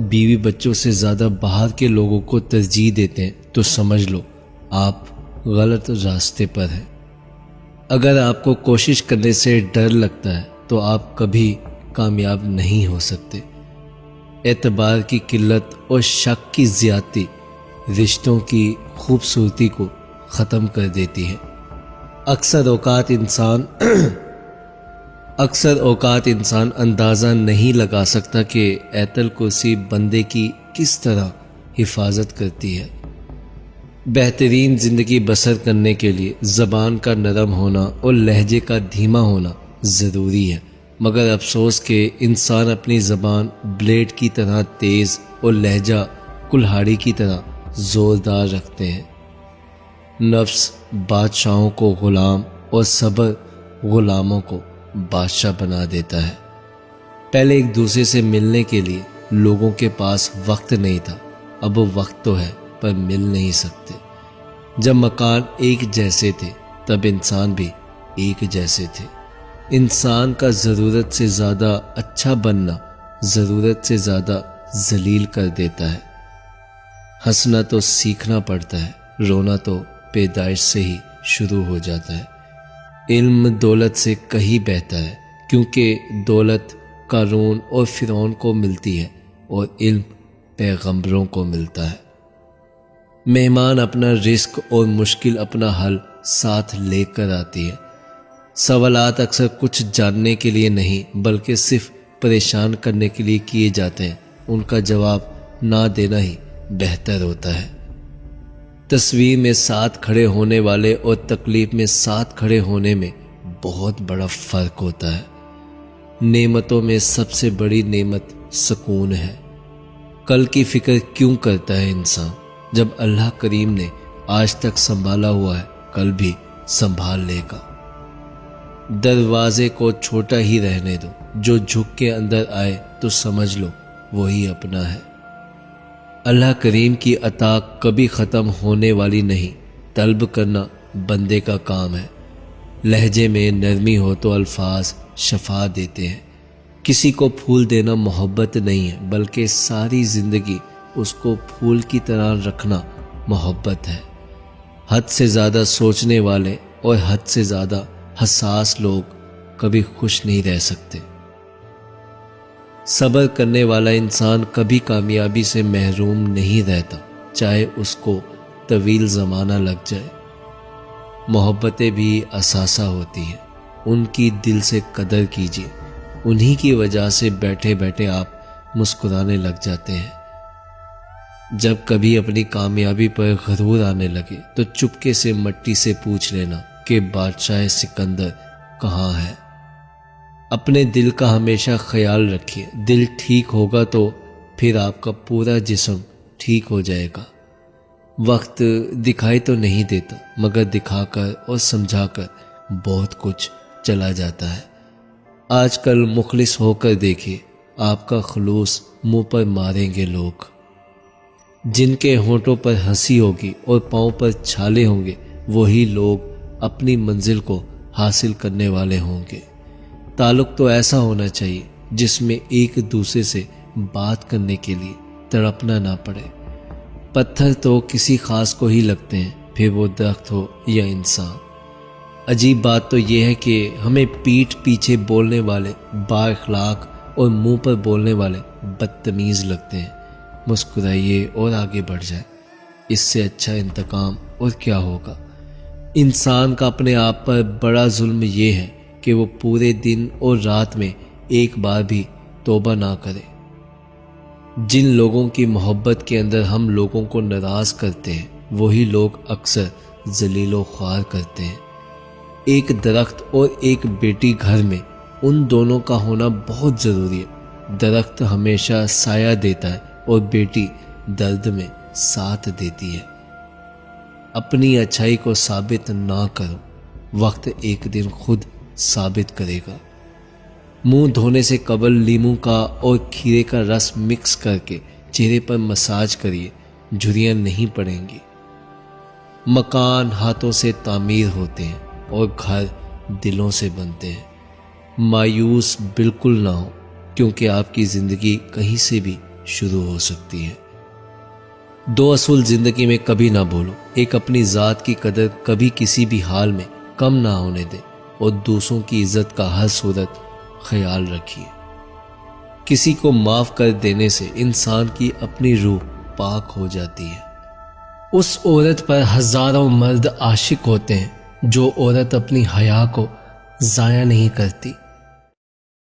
बीवी बच्चों से ज़्यादा बाहर के लोगों को तरजीह देते हैं तो समझ लो आप गलत रास्ते पर हैं। अगर आपको कोशिश करने से डर लगता है तो आप कभी कामयाब नहीं हो सकते। एतबार की किल्लत और शक की ज़्यादती रिश्तों की खूबसूरती को ख़त्म कर देती है। अक्सर औकात इंसान अंदाज़ा नहीं लगा सकता कि ऐतल कुर्सी बंदे की किस तरह हिफाजत करती है। बेहतरीन ज़िंदगी बसर करने के लिए ज़बान का नरम होना और लहजे का धीमा होना ज़रूरी है, मगर अफसोस के इंसान अपनी ज़बान ब्लेड की तरह तेज़ और लहजा कुल्हाड़ी की तरह ज़ोरदार रखते हैं। नफ्स बादशाहों को ग़ुलाम और सब्र ग़ुलामों को बादशाह बना देता है। पहले एक दूसरे से मिलने के लिए लोगों के पास वक्त नहीं था, अब वो वक्त तो है पर मिल नहीं सकते। जब मकान एक जैसे थे तब इंसान भी एक जैसे थे। इंसान का ज़रूरत से ज़्यादा अच्छा बनना ज़रूरत से ज़्यादा जलील कर देता है। हंसना तो सीखना पड़ता है, रोना तो पैदाइश से ही शुरू हो जाता है। इल्म दौलत से कहीं बेहतर है, क्योंकि दौलत कारून और फिरौन को मिलती है और इल्म पैगंबरों को मिलता है। मेहमान अपना रिस्क और मुश्किल अपना हल साथ लेकर आती है। सवालात अक्सर कुछ जानने के लिए नहीं बल्कि सिर्फ परेशान करने के लिए किए जाते हैं। उनका जवाब ना देना ही बेहतर होता है। तस्वीर में साथ खड़े होने वाले और तकलीफ में साथ खड़े होने में बहुत बड़ा फ़र्क होता है। नेमतों में सबसे बड़ी नेमत सुकून है। कल की फिक्र क्यों करता है इंसान, जब अल्लाह करीम ने आज तक संभाला हुआ है कल भी संभाल लेगा। दरवाजे को छोटा ही रहने दो, जो झुक के अंदर आए तो समझ लो वही अपना है। अल्लाह करीम की अता कभी ख़त्म होने वाली नहीं। तलब करना बंदे का काम है। लहजे में नरमी हो तो अल्फाज शफा देते हैं। किसी को फूल देना मोहब्बत नहीं है, बल्कि सारी ज़िंदगी उसको फूल की तरह रखना मोहब्बत है। हद से ज़्यादा सोचने वाले और हद से ज़्यादा हसास लोग कभी खुश नहीं रह सकते। सब्र करने वाला इंसान कभी कामयाबी से महरूम नहीं रहता, चाहे उसको तवील ज़माना लग जाए। मोहब्बतें भी असासा होती हैं, उनकी दिल से कदर कीजिए। उन्हीं की वजह से बैठे बैठे आप मुस्कुराने लग जाते हैं। जब कभी अपनी कामयाबी पर गरूर आने लगे तो चुपके से मट्टी से पूछ लेना कि बादशाह सिकंदर कहाँ है। अपने दिल का हमेशा ख्याल रखिए। दिल ठीक होगा तो फिर आपका पूरा जिस्म ठीक हो जाएगा। वक्त दिखाई तो नहीं देता, मगर दिखाकर और समझाकर बहुत कुछ चला जाता है। आजकल मुखलिस होकर देखिए, आपका खुलूस मुंह पर मारेंगे लोग। जिनके होंठों पर हंसी होगी और पाँव पर छाले होंगे, वही लोग अपनी मंजिल को हासिल करने वाले होंगे। ताल्लुक तो ऐसा होना चाहिए जिसमें एक दूसरे से बात करने के लिए तड़पना ना पड़े। पत्थर तो किसी खास को ही लगते हैं, फिर वो दरख्त हो या इंसान। अजीब बात तो यह है कि हमें पीठ पीछे बोलने वाले बाअखलाक और मुंह पर बोलने वाले बदतमीज़ लगते हैं। मुस्कुराइए और आगे बढ़ जाए, इससे अच्छा इंतकाम और क्या होगा। इंसान का अपने आप पर बड़ा जुल्म यह है कि वो पूरे दिन और रात में एक बार भी तौबा ना करे। जिन लोगों की मोहब्बत के अंदर हम लोगों को नाराज़ करते हैं, वही लोग अक्सर जलीलो ख्वार करते हैं। एक दरख्त और एक बेटी घर में, उन दोनों का होना बहुत ज़रूरी है। दरख्त हमेशा साया देता है और बेटी दर्द में साथ देती है। अपनी अच्छाई को साबित ना करो, वक्त एक दिन खुद साबित करेगा। मुंह धोने से कबल लीमू का और खीरे का रस मिक्स करके चेहरे पर मसाज करिए, झुर्रियां नहीं पड़ेंगी। मकान हाथों से तामीर होते हैं और घर दिलों से बनते हैं। मायूस बिल्कुल ना हो, क्योंकि आपकी ज़िंदगी कहीं से भी शुरू हो सकती है। दो असूल जिंदगी में कभी ना भूलो। एक, अपनी ज़ात की कदर कभी किसी भी हाल में कम ना होने दे, और दूसरों की इज्जत का हर सूरत ख्याल रखिए। किसी को माफ़ कर देने से इंसान की अपनी रूह पाक हो जाती है। उस औरत पर हजारों मर्द आशिक होते हैं जो औरत अपनी हया को ज़ाया नहीं करती।